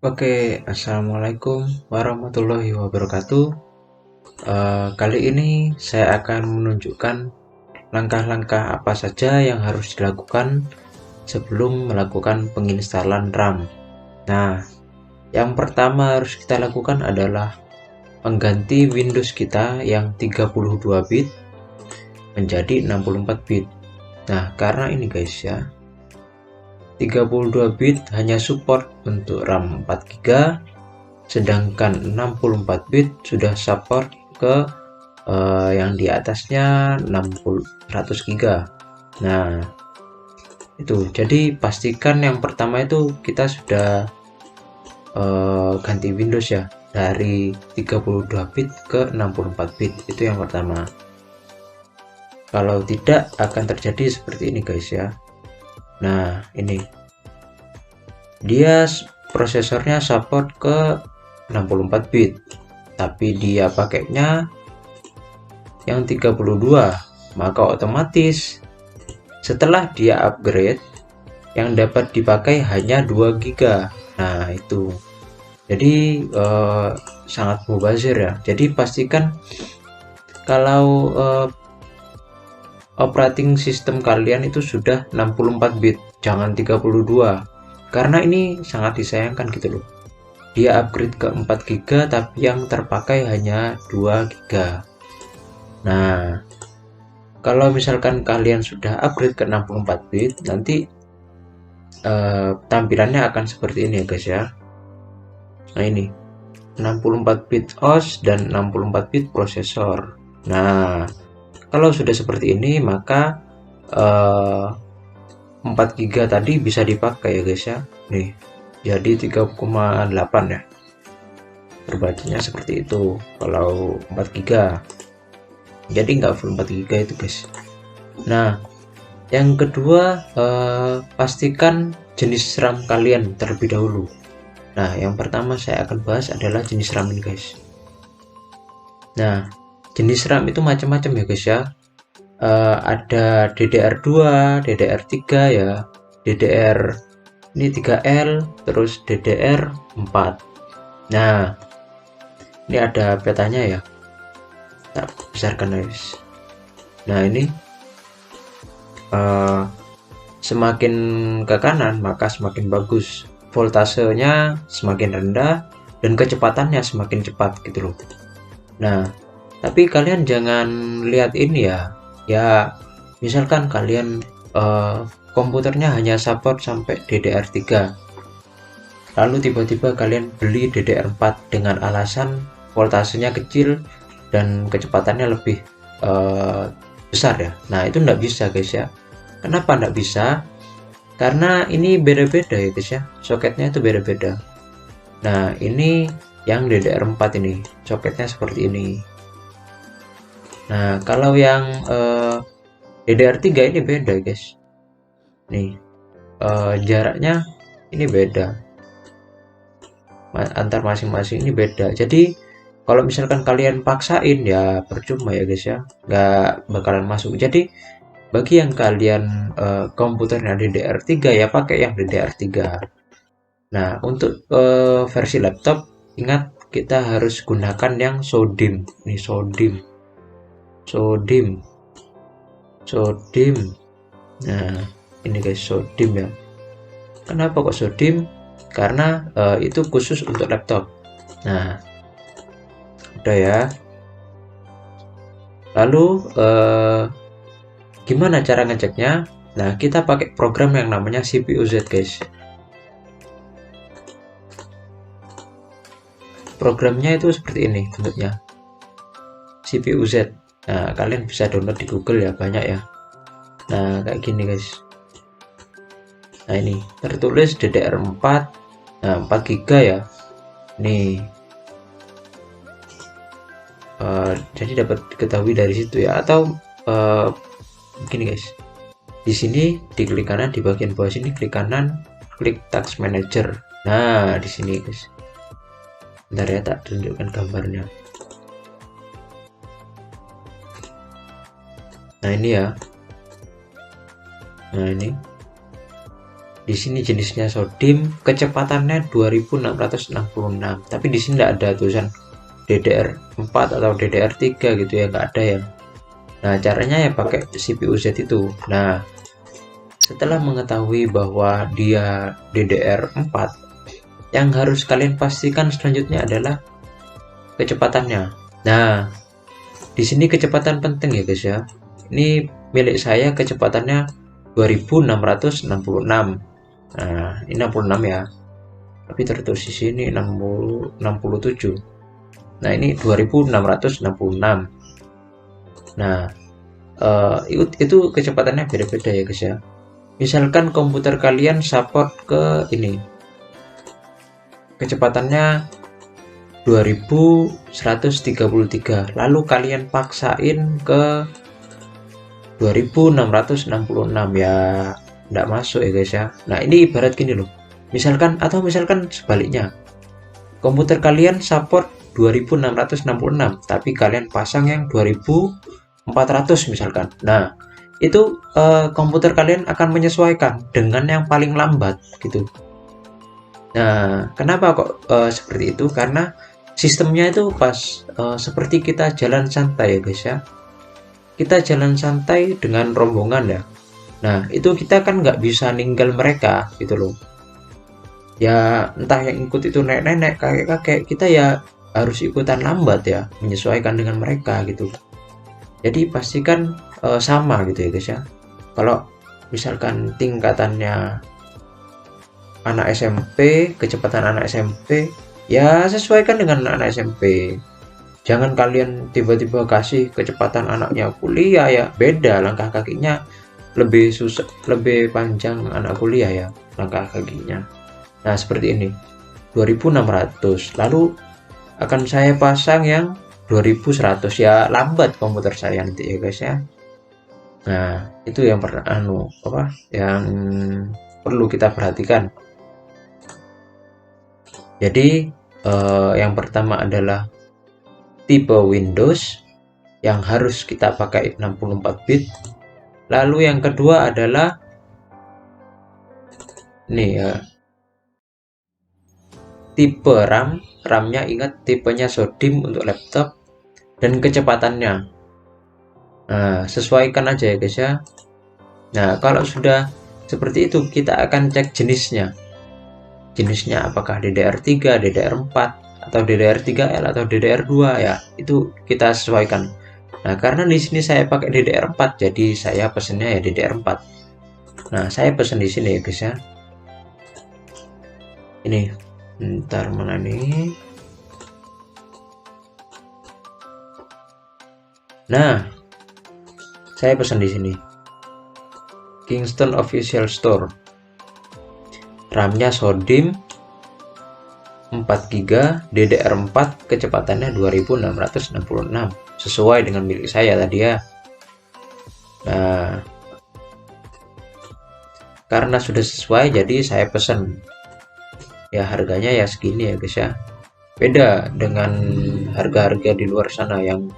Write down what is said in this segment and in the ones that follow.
Oke, assalamualaikum warahmatullahi wabarakatuh. Kali ini saya akan menunjukkan langkah-langkah apa saja yang harus dilakukan sebelum melakukan penginstalan RAM. Nah, yang pertama harus kita lakukan adalah mengganti Windows kita yang 32 bit menjadi 64 bit. Nah, karena ini guys ya, 32 bit hanya support untuk RAM 4 GB, sedangkan 64 bit sudah support ke yang di atasnya 100 GB. Nah, itu jadi pastikan yang pertama itu kita sudah ganti Windows ya, dari 32 bit ke 64 bit. Itu yang pertama. Kalau tidak akan terjadi seperti ini guys ya. Nah, ini dia prosesornya support ke 64 bit, tapi dia pakainya yang 32, maka otomatis setelah dia upgrade yang dapat dipakai hanya 2 GB. Nah, itu jadi sangat mubazir ya. Jadi pastikan kalau operating system kalian itu sudah 64 bit, jangan 32, karena ini sangat disayangkan gitu loh. Dia upgrade ke 4 GB tapi yang terpakai hanya 2 GB. Nah, kalau misalkan kalian sudah upgrade ke 64 bit, nanti tampilannya akan seperti ini ya guys ya. Nah, ini 64 bit OS dan 64 bit prosesor. Nah, kalau sudah seperti ini maka 4 GB tadi bisa dipakai ya guys ya. Nih, jadi 3,8 ya. Perbacanya seperti itu kalau 4 GB. Jadi nggak full 4 GB itu guys. Nah, yang kedua, pastikan jenis RAM kalian terlebih dahulu. Nah, yang pertama saya akan bahas adalah jenis RAM ini guys. Nah, jenis RAM itu macam-macam ya guys ya. Ada DDR2, DDR3 ya, DDR ini 3L, terus DDR4. Nah, ini ada petanya ya. Tak besarkan guys. Nah, ini semakin ke kanan maka semakin bagus, voltasenya semakin rendah dan kecepatannya semakin cepat gitu loh. Nah, tapi kalian jangan lihat ini ya misalkan kalian komputernya hanya support sampai DDR3, lalu tiba-tiba kalian beli DDR4 dengan alasan voltasenya kecil dan kecepatannya lebih besar ya. Nah, itu enggak bisa guys ya. Kenapa enggak bisa? Karena ini beda-beda ya guys ya, soketnya itu beda-beda. Nah, ini yang DDR4 ini soketnya seperti ini. Nah, kalau yang DDR3 ini beda guys. Nih, jaraknya ini beda, antar masing-masing ini beda. Jadi kalau misalkan kalian paksain ya percuma ya guys ya, nggak bakalan masuk. Jadi bagi yang kalian komputernya DDR3 ya pakai yang DDR3. Nah, untuk versi laptop ingat kita harus gunakan yang SODIMM. Ini SODIMM. Nah, ini guys SODIMM ya. Kenapa kok SODIMM? Karena itu khusus untuk laptop. Nah, udah ya. Lalu gimana cara ngeceknya? Nah, kita pakai program yang namanya CPU-Z guys. Programnya itu seperti ini bentuknya, CPU-Z. Nah, kalian bisa download di Google ya, banyak ya. Nah, kayak gini guys. Nah, ini tertulis DDR4. Nah, 4 GB ya. Nih, jadi dapat diketahui dari situ ya. Atau begini guys, di sini diklik kanan, di bagian bawah sini klik kanan, klik Task Manager. Nah, di sini guys, bentar ya, tak tunjukkan gambarnya. Nah, ini ya. Nah, ini Di sini jenisnya SODIMM, kecepatannya 2666. Tapi di sini tidak ada tulisan DDR4 atau DDR3 gitu ya, nggak ada ya. Nah, caranya ya pakai CPU Z itu. Nah, setelah mengetahui bahwa dia DDR4, yang harus kalian pastikan selanjutnya adalah kecepatannya. Nah, di sini kecepatan penting ya guys ya. Ini milik saya kecepatannya 2666. Nah, ini 66 ya. Tapi tertulis di sini 67. Nah, ini 2666. Nah, itu kecepatannya beda-beda ya guys ya. Misalkan komputer kalian support ke ini, kecepatannya 2133, lalu kalian paksain ke 2666, ya tidak masuk ya guys ya. Nah, ini ibarat gini loh, misalkan sebaliknya, komputer kalian support 2666 tapi kalian pasang yang 2400 misalkan. Nah, itu komputer kalian akan menyesuaikan dengan yang paling lambat gitu. Nah, kenapa kok seperti itu? Karena sistemnya itu pas seperti kita jalan santai ya guys ya. Kita jalan santai dengan rombongan ya. Nah, itu kita kan nggak bisa ninggal mereka gitu loh. Ya, entah yang ikut itu nenek-nenek, kakek-kakek, kita ya harus ikutan lambat ya, menyesuaikan dengan mereka gitu. Jadi pastikan sama gitu ya guys ya. Kalau misalkan tingkatannya anak SMP, kecepatan anak SMP, ya sesuaikan dengan anak SMP. Jangan kalian tiba-tiba kasih kecepatan anaknya kuliah, ya beda langkah kakinya, lebih susah, lebih panjang anak kuliah ya langkah kakinya. Nah, seperti ini 2600, lalu akan saya pasang yang 2100, ya lambat komputer saya nanti ya guys ya. Nah, itu yang yang perlu kita perhatikan. Jadi yang pertama adalah tipe Windows yang harus kita pakai 64 bit. Lalu yang kedua adalah nih ya, tipe RAM. RAM-nya ingat tipenya SODIMM untuk laptop dan kecepatannya. Nah, sesuaikan aja ya guys ya. Nah, kalau sudah seperti itu, kita akan cek jenisnya. Jenisnya apakah DDR3, DDR4, atau DDR3L atau DDR2 ya. Itu kita sesuaikan. Nah, karena di sini saya pakai DDR4, jadi saya pesennya ya DDR4. Nah, saya pesen di sini ya guys ya. Ini ntar mana nih? Nah, saya pesan di sini. Kingston Official Store. RAM-nya SODIMM 4GB, DDR4, kecepatannya 2666. Sesuai dengan milik saya tadi ya. Nah, karena sudah sesuai jadi saya pesan. Ya harganya ya segini ya guys ya. Beda dengan harga-harga di luar sana yang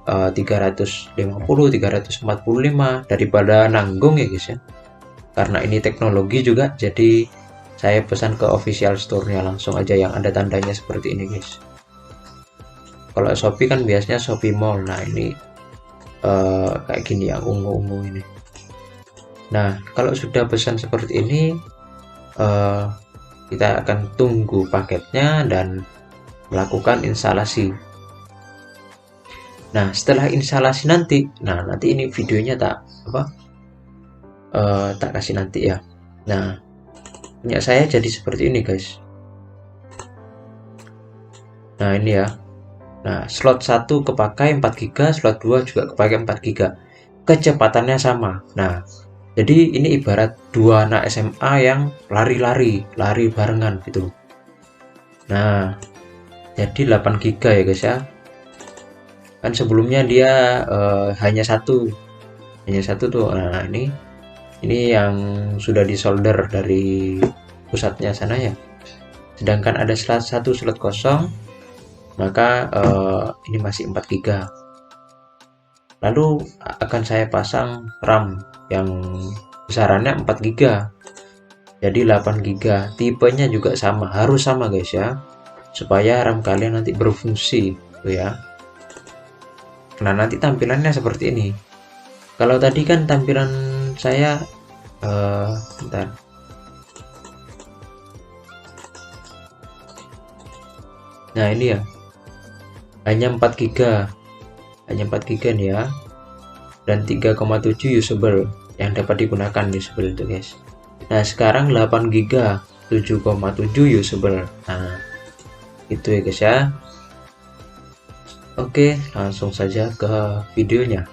350, 345 daripada nanggung ya guys ya. Karena ini teknologi juga, jadi saya pesan ke official store-nya langsung aja yang ada tandanya seperti ini guys. Kalau Shopee kan biasanya Shopee Mall. Nah, ini kayak gini yang ungu-ungu ini. Nah, kalau sudah pesan seperti ini, kita akan tunggu paketnya dan melakukan instalasi. Nah, setelah instalasi nanti, nanti ini videonya tak kasih nanti ya. Nah, punya saya jadi seperti ini guys. Nah, ini ya. Nah, slot 1 kepakai 4GB, slot 2 juga kepakai 4GB. Kecepatannya sama. Nah, jadi ini ibarat dua anak SMA yang lari barengan gitu. Nah, jadi 8GB ya guys ya. Kan sebelumnya dia hanya satu tuh. Nah, ini yang sudah disolder dari pusatnya sana ya. Sedangkan ada satu slot kosong, maka ini masih 4GB. Lalu akan saya pasang RAM yang besarannya 4GB. jadi 8 GB. Tipenya juga sama, harus sama guys ya, supaya RAM kalian nanti berfungsi tuh ya. Nah, nanti tampilannya seperti ini. Kalau tadi kan tampilan saya bentar. Nah, ini ya. Hanya 4 GB. Hanya 4 GB nih ya. Dan 3,7 usable yang dapat digunakan usable itu guys. Nah, sekarang 8 GB, 7,7 usable. Nah, itu ya guys ya. Oke, langsung saja ke videonya.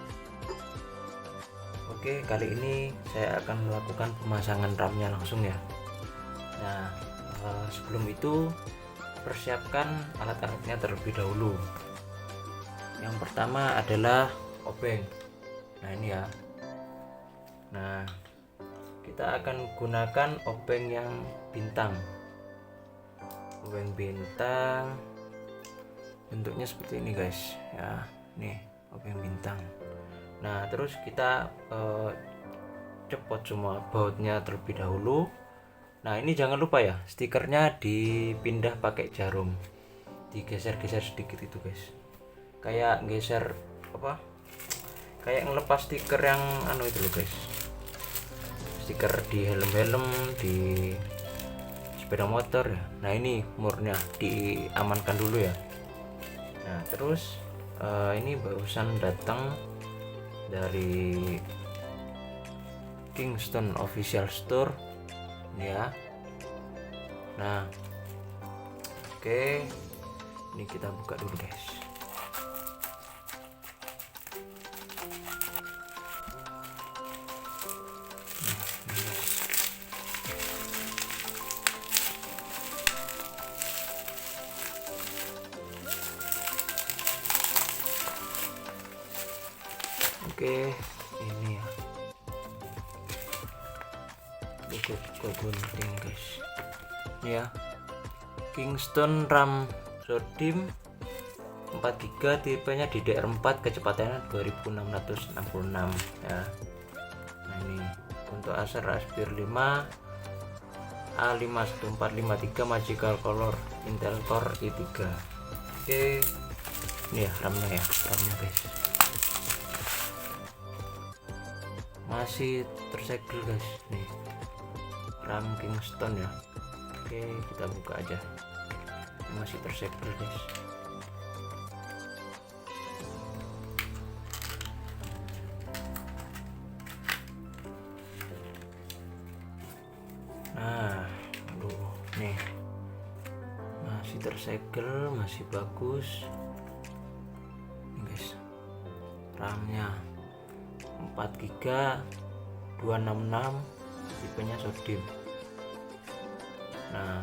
Oke, kali ini saya akan melakukan pemasangan RAM-nya langsung ya. Nah, sebelum itu persiapkan alat-alatnya terlebih dahulu. Yang pertama adalah obeng. Nah, ini ya. Nah, kita akan gunakan obeng yang bintang. Obeng bintang bentuknya seperti ini guys ya. Nih, obeng bintang. Nah, terus kita cepot semua bautnya terlebih dahulu. Nah, ini jangan lupa ya, stikernya dipindah pakai jarum, digeser-geser sedikit itu guys, kayak geser apa, kayak ngelepas stiker yang itu loh guys, stiker di helm-helm, di sepeda motor ya. Nah, ini murnya diamankan dulu ya. Nah, terus ini barusan datang dari Kingston Official Store ya. Nah, oke, ini kita buka dulu guys. Oke, ini ya logo gunting guys. Ini ya, Kingston RAM SODIMM 4 GB, tipenya DDR4, kecepatannya 2666 ya. Nah, ini untuk Acer Aspire 5 A51453 Magical Color Intel Core i3. Oke, ini ya RAM-nya guys, masih tersegel guys. Nih, RAM Kingston ya. Oke, kita buka aja. Masih tersegel guys. Nah, aduh, nih masih tersegel, masih bagus nih guys. RAM-nya 4 GB 266, tipenya SODIMM. Nah,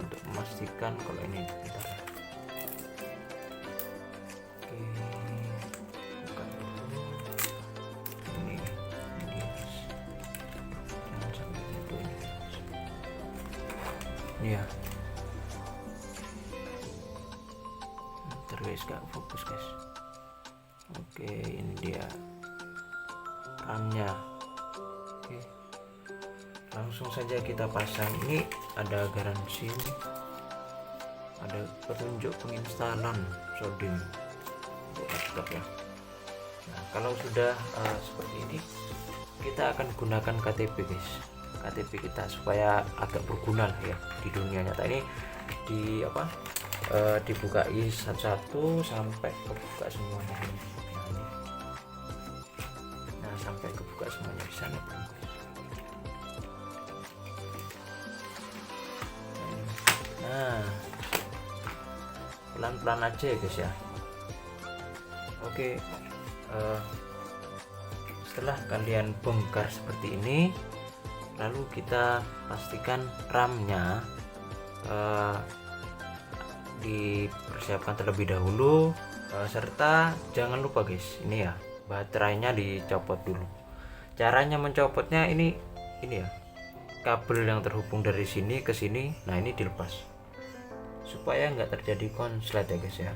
untuk memastikan kalau ini bentar ya. Oke, buka dulu. Ini guys, jangan sampai itu ini guys. Ini ya, bentar guys, gak fokus guys. Oke, ini dia RAM-nya. Oke, langsung saja kita pasang. Ini ada garansi, ada petunjuk penginstalan SODIMM untuk laptop ya. Nah, kalau sudah seperti ini, kita akan gunakan KTP guys, KTP kita, supaya agak berguna lah ya di dunia nyata ini. Di dibukai satu-satu sampai kebuka semuanya. Nah, sampai kebuka semuanya di sana. Nah, pelan-pelan aja ya guys ya. Oke, setelah kalian bongkar seperti ini, lalu kita pastikan RAM-nya dipersiapkan terlebih dahulu, serta jangan lupa guys, ini ya, baterainya dicopot dulu. Caranya mencopotnya ini ya, kabel yang terhubung dari sini ke sini, nah ini dilepas supaya nggak terjadi konslet ya guys ya.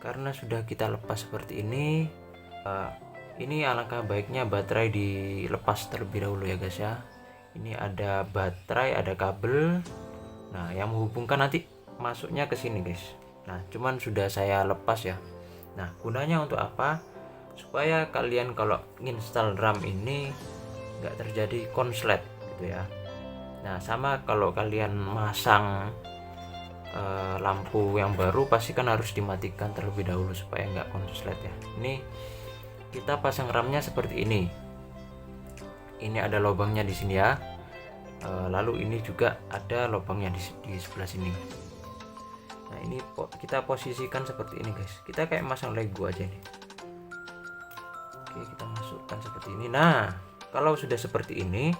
Karena sudah kita lepas seperti ini alangkah baiknya baterai dilepas terlebih dahulu ya guys ya. Ini ada baterai, ada kabel. Nah, yang menghubungkan nanti masuknya ke sini guys. Nah, cuman sudah saya lepas ya. Nah, gunanya untuk apa? Supaya kalian kalau install RAM ini nggak terjadi konslet gitu ya. Nah, sama kalau kalian masang lampu yang baru, pasti kan harus dimatikan terlebih dahulu supaya nggak konslet ya. Ini kita pasang RAM-nya seperti ini. Ini ada lubangnya di sini ya. Lalu ini juga ada lubangnya di sebelah sini. Nah, ini kita posisikan seperti ini guys. Kita kayak masang Lego aja nih. Oke, kita masukkan seperti ini. Nah, kalau sudah seperti ini,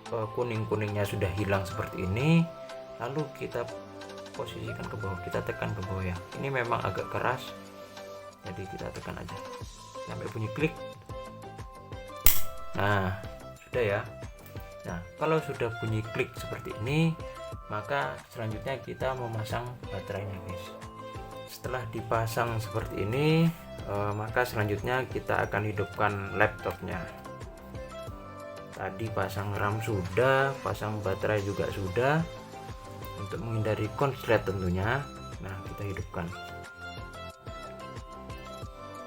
kuning-kuningnya sudah hilang seperti ini, lalu kita posisikan ke bawah, kita tekan ke bawah ya. Ini memang agak keras, jadi kita tekan aja sampai bunyi klik. Nah, sudah ya. Nah, kalau sudah bunyi klik seperti ini, maka selanjutnya kita memasang baterainya guys. Setelah dipasang seperti ini, maka selanjutnya kita akan hidupkan laptopnya. Tadi pasang RAM sudah, pasang baterai juga sudah. Untuk menghindari konslet tentunya. Nah, kita hidupkan.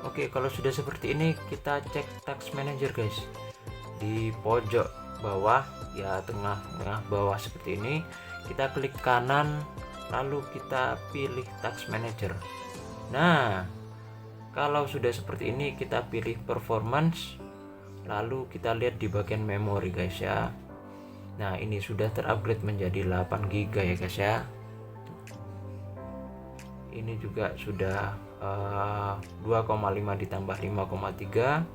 Oke, kalau sudah seperti ini, kita cek task manager guys. Di pojok bawah ya, tengah bawah seperti ini, kita klik kanan, lalu kita pilih task manager. Nah, kalau sudah seperti ini, kita pilih performance, lalu kita lihat di bagian memori guys ya. Nah, ini sudah terupgrade menjadi 8 GB ya guys ya. Ini juga sudah 2,5 ditambah 5,3.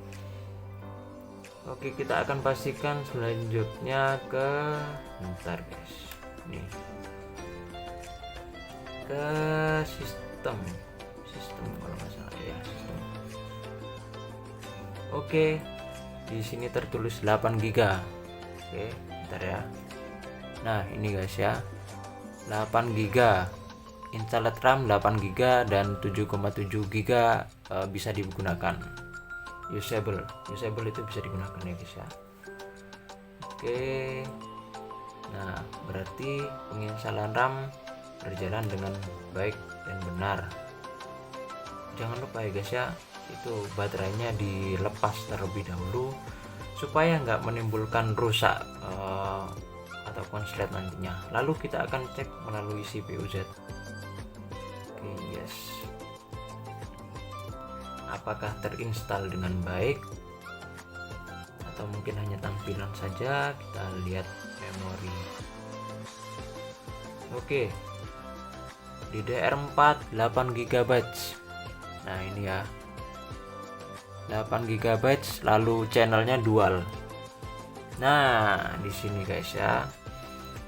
Oke, kita akan pastikan selanjutnya ke bentar guys. Nih. Ke sistem kalau nggak salah ya, sistem. Oke. Di sini tertulis 8 GB. Oke, bentar ya. Nah, ini guys ya. 8 GB. Installed RAM 8 GB dan 7,7 GB bisa digunakan. Usable itu bisa digunakan ya guys ya. Oke. Nah, berarti penginstalan RAM berjalan dengan baik dan benar. Jangan lupa ya guys ya, itu baterainya dilepas terlebih dahulu supaya nggak menimbulkan rusak atau konslet nantinya. Lalu kita akan cek melalui CPU Z. Oke, yes. Apakah terinstall dengan baik atau mungkin hanya tampilan saja? Kita lihat memori. Oke, DDR4 8 GB. Nah, ini ya, 8 GB, lalu channelnya dual. Nah, di sini guys ya,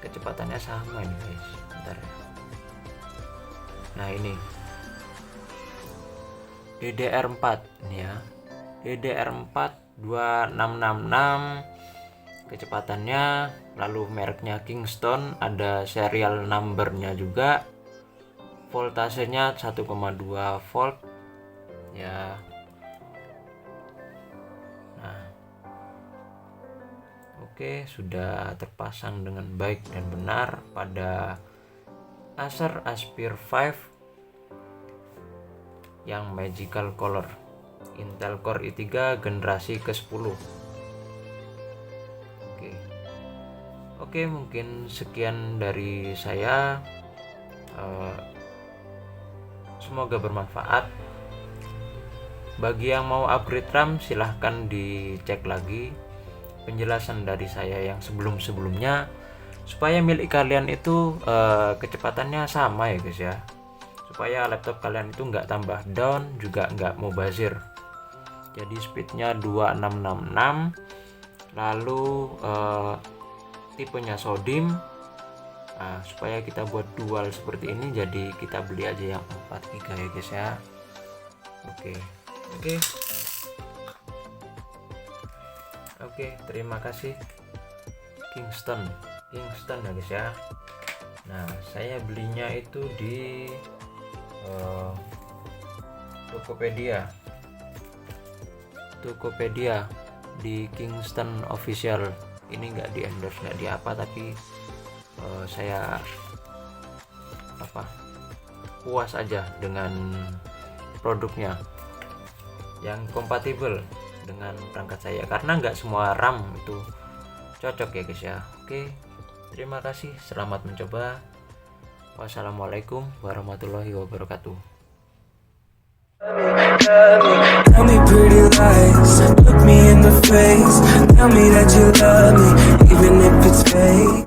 kecepatannya sama ini guys. Bentar ya. Nah, ini DDR4 ini ya, DDR4 2666 kecepatannya, lalu mereknya Kingston, ada serial numbernya juga, voltasenya 1,2 volt ya. Nah, oke, sudah terpasang dengan baik dan benar pada Acer Aspire 5 yang magical color, Intel Core i3 generasi ke-10. Oke, mungkin sekian dari saya. Semoga bermanfaat. Bagi yang mau upgrade RAM, silahkan dicek lagi penjelasan dari saya yang sebelum-sebelumnya, supaya milik kalian itu kecepatannya sama ya guys ya, supaya laptop kalian itu nggak tambah down, juga nggak mubazir. Jadi speednya 2666, lalu tipenya SODIMM. Nah, supaya kita buat dual seperti ini, jadi kita beli aja yang 4 GB ya guys ya. Oke, terima kasih Kingston ya guys ya. Nah, saya belinya itu di Tokopedia di Kingston Official ini nggak di endorse, nggak di apa, tapi saya puas aja dengan produknya yang kompatibel dengan perangkat saya, karena nggak semua RAM itu cocok ya guys ya. Oke, terima kasih, selamat mencoba. Wassalamualaikum warahmatullahi wabarakatuh. Tell me pretty lies, look me in the face, tell me that you love me, even if it's fake.